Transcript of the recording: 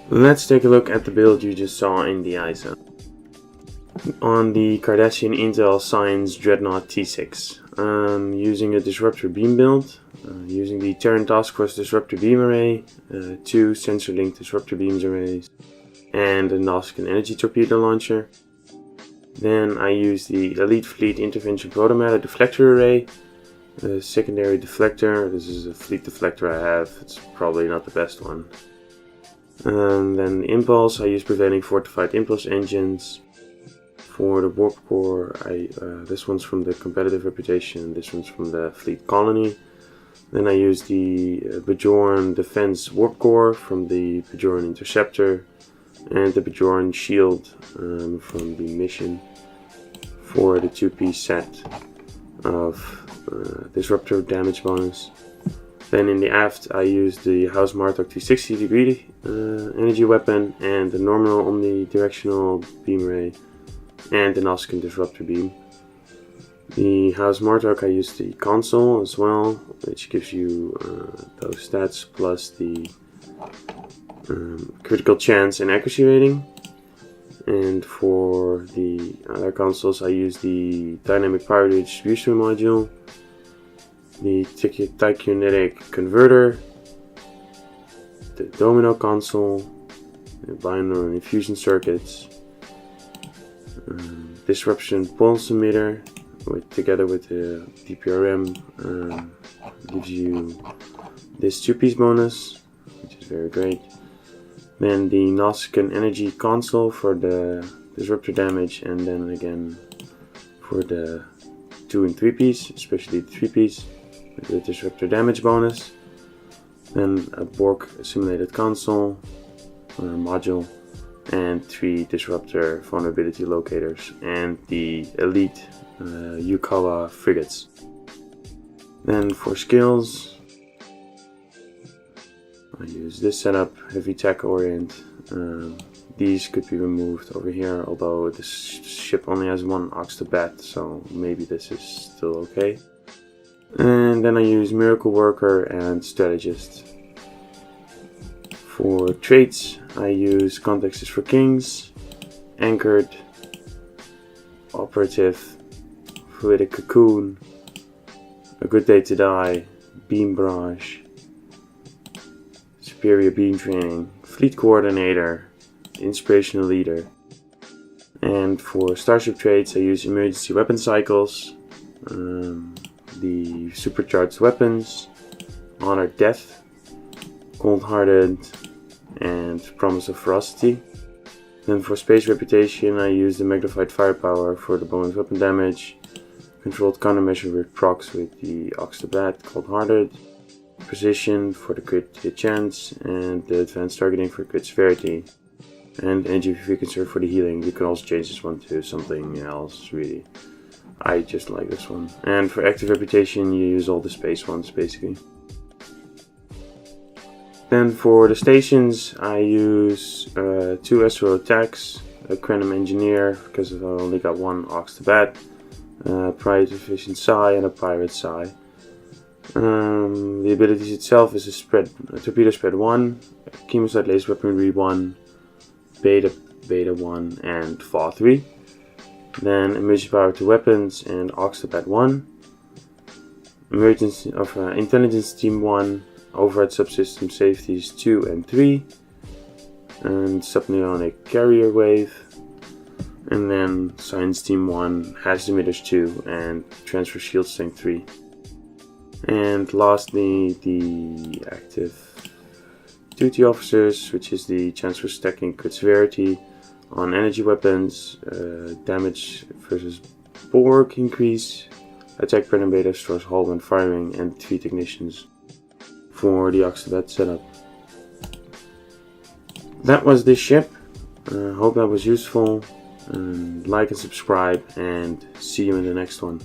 Let's take a look at the build you just saw in the ISO. On the Cardassian Intel Science Dreadnought T6, I'm using a Disruptor beam build, using the Terran Task Force Disruptor beam array, 2 sensor-linked Disruptor beams arrays, and a Nausicaan energy torpedo launcher. Then I use the Elite Fleet Intervention Protomatter deflector array, a secondary deflector. This is a fleet deflector I have, it's probably not the best one. And then the impulse, I use preventing fortified impulse engines. For the warp core, this one's from the competitive reputation, this one's from the fleet colony. Then I use the Bajoran defense warp core from the Bajoran interceptor, and the Bajoran shield from the mission for the 2-piece set of disruptor damage bonus. Then in the aft I use the House Martok 360 degree energy weapon and the normal omnidirectional beam array and the Nausicaan disruptor beam. The House Martok I use the console as well, which gives you those stats plus the critical chance and accuracy rating. And for the other consoles I use the dynamic power distribution module, the tachykinetic converter, the domino console, the binaural infusion circuits, disruption pulse emitter, together with the DPRM, gives you this 2-piece bonus, which is very great. Then the Nausicaan energy console for the disruptor damage, and then again for the 2 and 3-piece, especially the 3-piece. The disruptor damage bonus, then a Borg simulated console module, and 3 disruptor vulnerability locators, and the elite Yukawa frigates. Then for skills, I use this setup, heavy tech orient. These could be removed over here, although this ship only has 1 ox to bat, so maybe this is still okay. And then I use Miracle Worker and Strategist. For traits, I use Context is for Kings, Anchored, Operative, Fluidic Cocoon, A Good Day to Die, Beam Barrage, Superior Beam Training, Fleet Coordinator, Inspirational Leader. And for Starship traits, I use Emergency Weapon Cycles, the Supercharged Weapons, Honor Death, Cold-Hearted, and Promise of Ferocity. Then for Space Reputation I use the Magnified Firepower for the bonus weapon damage, Controlled Countermeasure with procs with the Ox the Bat, Cold-Hearted, Precision for the crit hit chance, and the Advanced Targeting for crit severity, and Energy Conserve for the healing. You can also change this one to something else, really. I just like this one. And for Active Reputation you use all the space ones basically. Then for the stations I use 2 Astro Attacks, a Cranem Engineer because I only got one Ox the Bat, Pride Efficient Psi, and a Pirate Psi. The abilities itself is a Torpedo Spread 1, Chemosite Laser Weaponry 1, Beta 1, and Fall 3. Then Emergency Power to Weapons and Ox the Bat 1. Emergency of Intelligence Team 1, Override Subsystem Safeties 2 and 3. And Subneonic Carrier Wave. And then Science Team 1, Hazard Emitters 2, and Transfer Shield Strength 3. And lastly, the Active Duty Officers, which is the chance for stacking crit severity on energy weapons, damage versus bulwark increase, attack burn and beta stores hull when firing, and defeat technicians for the Ox the Bat setup. That was this ship. Hope that was useful. Like and subscribe, and see you in the next one.